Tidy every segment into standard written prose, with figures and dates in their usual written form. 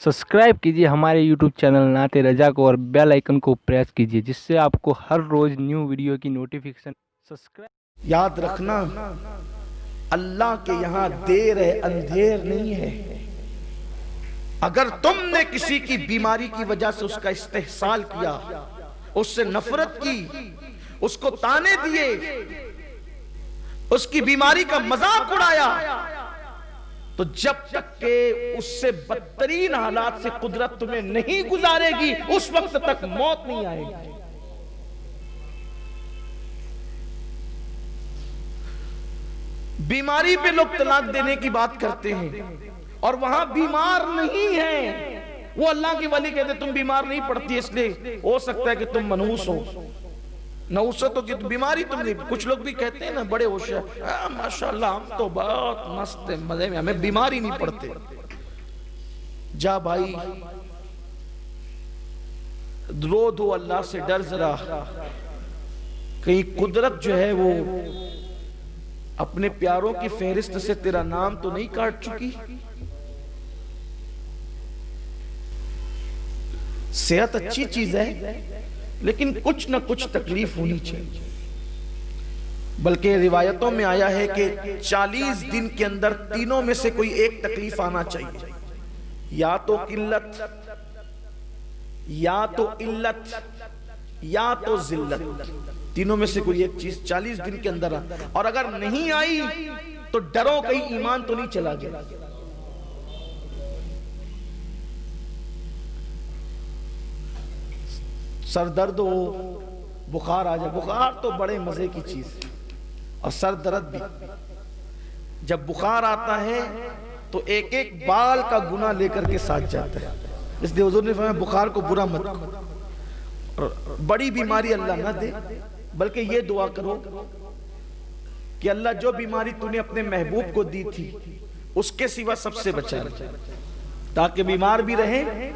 Subscribe कीजिए हमारे YouTube channel नाते रजा को और बेल आइकन को प्रेस कीजिए जिससे आपको हर रोज न्यू वीडियो की नोटिफिकेशन सब्सक्राइब। याद रखना, अल्लाह के यहाँ देर है, अंधेर नहीं है। अगर तुमने किसी की बीमारी की वजह से उसका इस्तेहसाल किया, उससे नफरत की, उसको ताने दिए, उसकी बीमारी का मजाक उड़ाया, तो जब तक के उससे बदतरीन हालात से कुदरत तुम्हें नहीं गुजारेगी, उस वक्त तक मौत नहीं आएगी। बीमारी पे लोग तलाक देने की बात करते हैं और वहां बीमार नहीं है, वो अल्लाह के वली कहते तुम बीमार नहीं पड़ती, इसलिए हो सकता है कि तुम मनहूस हो। नौसत हो कि बीमारी तुम नहीं। कुछ लोग भी कहते हैं ना, बड़े होशियार, माशाल्लाह हम तो बहुत मस्त है, मजे में, हमें बीमारी नहीं पड़ते। जा भाई, रो दो, अल्लाह से डर जरा, कहीं कुदरत जो है वो अपने प्यारों की फहरिस्त से तेरा नाम तो नहीं काट चुकी। सेहत अच्छी चीज है, लेकिन कुछ ना कुछ तकलीफ होनी चाहिए। बल्कि रिवायतों में आया है कि 40 दिन के अंदर तीनों में से कोई एक तकलीफ आना चाहिए, या तो किल्लत, या तो इल्लत, या तो जिल्लत। तीनों में से कोई एक चीज 40 दिन के अंदर और अगर नहीं आई तो डरो कहीं ईमान तो नहीं चला गया। सर दर्द हो, बुखार आ जाए, बुखार तो बड़े मजे की चीज है, और सर दर्द भी। जब बुखार आता है तो एक एक बाल का गुना लेकर के साथ जाता है, इसलिए हुजूर ने फरमाया बुखार को बुरा मत करो। और बड़ी बीमारी अल्लाह ना दे, बल्कि ये दुआ करो कि अल्लाह जो बीमारी तूने अपने महबूब को दी थी उसके सिवा सबसे बचा ले, ताकि बीमार भी रहे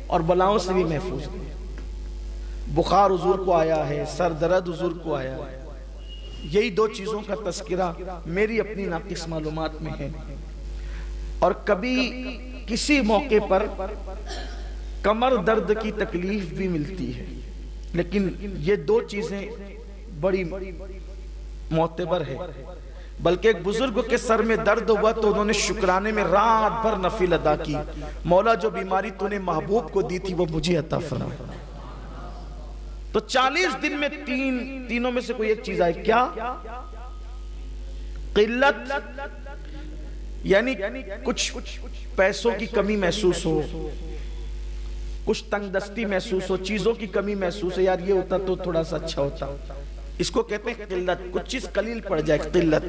और बलाओं से भी महफूज रहे। बुखार हुजूर को आया है, सर दर्द हुजूर को आया है, यही दो चीजों का तस्करा मेरी अपनी नाकिस मालूमात में है। और कभी किसी मौके पर कमर दर्द की तकलीफ भी मिलती है, लेकिन ये दो चीजें बड़ी मोतबर है। बल्कि एक बुजुर्ग के सर में दर्द हुआ तो उन्होंने शुक्राने में रात भर नफिल अदा की, मौला जो बीमारी तूने महबूब को दी थी वो मुझे अता फरमा। तो 40 दिन में तीनों में से कोई एक चीज आए, क्या? किल्लत, यानी कुछ पैसों की कमी महसूस हो, कुछ तंगदस्ती महसूस हो, चीजों की कमी महसूस हो, यार ये होता तो थोड़ा सा अच्छा होता, इसको कहते हैं किल्लत। कुछ चीज कलील पड़ जाए, किल्लत।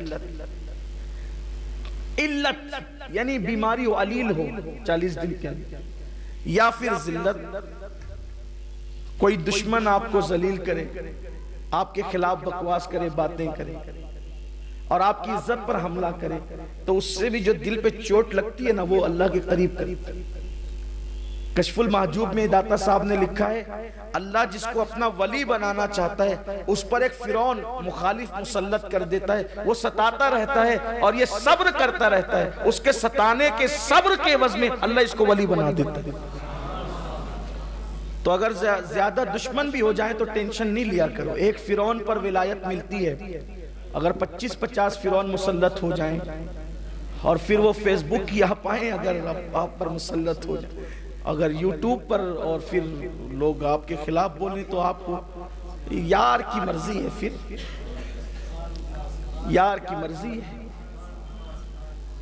इल्लत यानी बीमारी हो, अलील हो 40 दिन के अंदर। या फिर जिल्लत, कोई दुश्मन आपको जलील करे, आपके खिलाफ बकवास करे, बातें करे और आपकी इज्जत पर हमला करे, तो उससे भी जो दिल पे चोट लगती है ना, वो अल्लाह के करीब करीब। कशफुल महजूब में दाता साहब ने लिखा है, अल्लाह जिसको अपना वली बनाना चाहता है उस पर एक फिरौन मुखालिफ मुसल्लत कर देता है, वो सताता रहता है और ये सब्र करता रहता है, उसके सताने के सब्र के एवज में अल्लाह इसको वली बना देता है। तो अगर ज्यादा दुश्मन भी हो जाए तो टेंशन नहीं लिया करो, एक फिरौन पर विलायत मिलती है। अगर 25-50 फिरौन मुसल्लत हो जाएं और फिर वो फेसबुक की आप आए, अगर आप पर मुसल्लत हो जाए, अगर यूट्यूब पर, और फिर लोग आपके खिलाफ बोले तो आपको यार की मर्जी है, फिर यार की मर्जी है।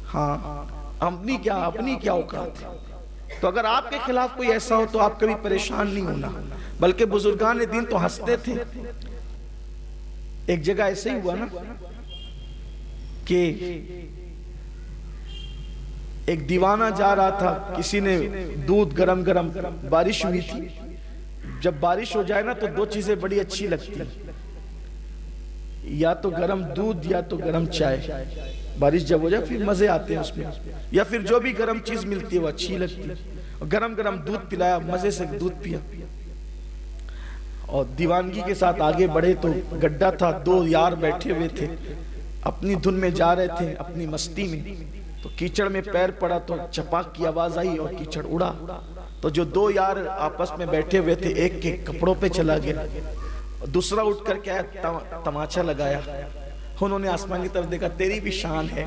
हाँ, अपनी क्या औकात है। तो अगर आपके खिलाफ कोई ऐसा हो तो आप कभी परेशान नहीं होना, बल्कि बुजुर्गान दिन तो हंसते थे। एक जगह ऐसे ही हुआ ना कि एक दीवाना जा रहा था, किसी ने दूध गरम गरम, बारिश हुई थी, जब बारिश हो जाए ना तो दो चीजें बड़ी अच्छी लगती है, या तो गरम दूध या तो गरम चाय। बारिश जब हो जाए फिर मजे आते हैं उसमें, या फिर जो भी गरम चीज मिलती है वो अच्छी लगती है। और गरम गरम दूध पिलाया, मजे से दूध पिया और दीवानगी के साथ आगे बढ़े तो गड्ढा था, दो यार बैठे हुए थे, अपनी धुन में जा रहे थे, अपनी मस्ती में। تو کیچڑ میں پیر پڑا تو چپاک کی آواز آئی اور کیچڑ اڑا. تو جو دو یار آپس میں بیٹھے ہوئے تھے ایک کے کپڑوں پہ چلا گیا, دوسرا اٹھ کر کے تماچا لگایا. انہوں نے آسمان کی طرف دیکھا, تیری بھی شان ہے,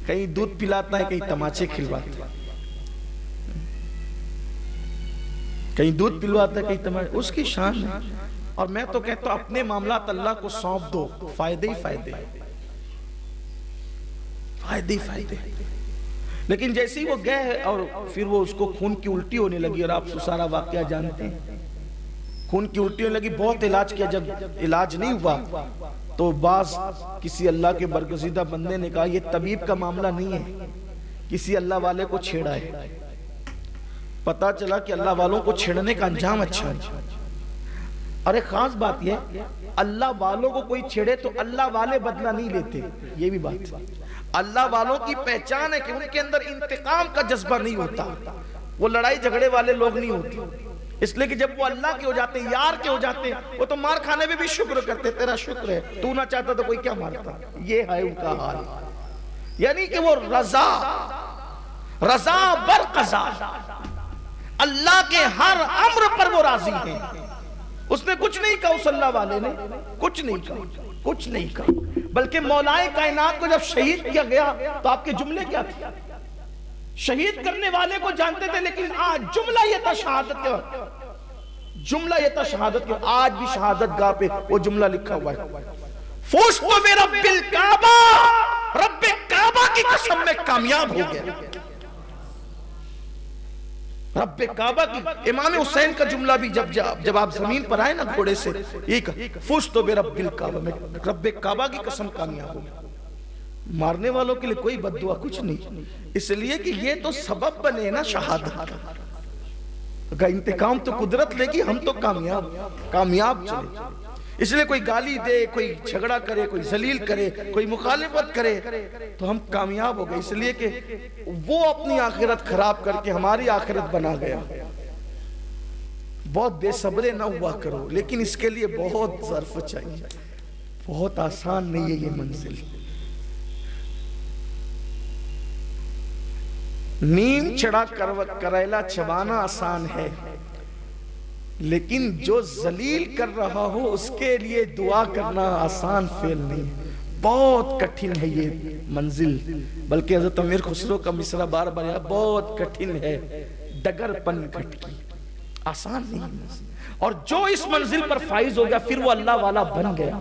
کہیں دودھ پلاتا ہے کہیں تماچے کھلواتا ہے, کہیں دودھ پلواتا ہے کہیں تماچے, اس کی شان ہے. اور میں تو کہتا ہوں اپنے معاملات اللہ کو سونپ دو, فائدے ہی فائدے, فائدے ہی فائدے. لیکن جیسے ہی وہ گئے اور پھر وہ اس کو خون کی الٹی ہونے لگی, اور آپ سارا واقعہ جانتے ہیں, خون کی الٹی ہونے لگی, بہت علاج کیا, جب علاج نہیں ہوا تو بعض کسی اللہ کے برگزیدہ بندے نے کہا یہ طبیب کا معاملہ نہیں ہے, کسی اللہ والے کو چھیڑا ہے. پتا چلا کہ اللہ والوں کو چھیڑنے کا انجام اچھا ہے. اور ایک خاص بات یہ, اللہ والوں کو کوئی چھیڑے تو اللہ والے بدلہ نہیں لیتے, یہ بھی بات. اللہ والوں کی پہچان ہے کہ ان کے اندر انتقام کا جذبہ نہیں ہوتا, وہ لڑائی جھگڑے والے لوگ نہیں ہوتے. اس لیے کہ جب وہ اللہ کے ہو جاتے, یار کے ہو جاتے, وہ تو مار کھانے میں بھی شکر کرتے, تیرا شکر ہے, تو نہ چاہتا تو کوئی کیا مارتا. یہ ہے ان کا حال, یعنی کہ وہ رضا بر قضا, اللہ کے ہر امر پر وہ راضی ہیں. اس نے کچھ نہیں کہا, اس اللہ والے نے کچھ نہیں کہا, بلکہ مولا کائنات کو جب شہید کیا گیا تو آپ کے جملے کیا تھے؟ شہید کرنے والے کو جانتے تھے, لیکن آج جملہ یہ تھا شہادت کے, آج بھی شہادت گاہ پہ وہ جملہ لکھا ہوا ہے, فوشت برب الکعبہ, رب کعبہ کی قسم میں کامیاب ہو گیا. رب کعبہ کی, امام حسین کا جملہ بھی جب آپ زمین پر آئے نا گھوڑے سے, یہ کہا فوشت برب الکعبہ, میں رب کعبہ کی قسم کامیاب ہو گیا. مارنے والوں کے لیے کوئی بد دعا کچھ نہیں, اس لیے کہ یہ تو سبب بنے نا شہادت کا. اگر انتقام تو قدرت لے گی, ہم تو کامیاب چلے. اس لیے کوئی گالی دے, کوئی جھگڑا کرے, کوئی ذلیل کرے, کوئی مخالفت کرے تو ہم کامیاب ہو گئے, اس لیے کہ وہ اپنی آخرت خراب کر کے ہماری آخرت بنا گیا. بہت بے صبرے نہ ہوا کرو, لیکن اس کے لیے بہت ظرف چاہیے, بہت آسان نہیں ہے یہ منزل. نیم چڑھا کریلا چبانا آسان ہے, لیکن جو ذلیل کر رہا ہو اس کے لیے دعا کرنا آسان فعل نہیں, بہت کٹھن ہے یہ منزل. بلکہ حضرت امیر خسرو کا مصرع بار بار ہے, بہت کٹھن ہے ڈگر پن گھٹ کی, آسان نہیں. اور جو اس منزل پر فائز ہو گیا پھر وہ اللہ والا بن گیا.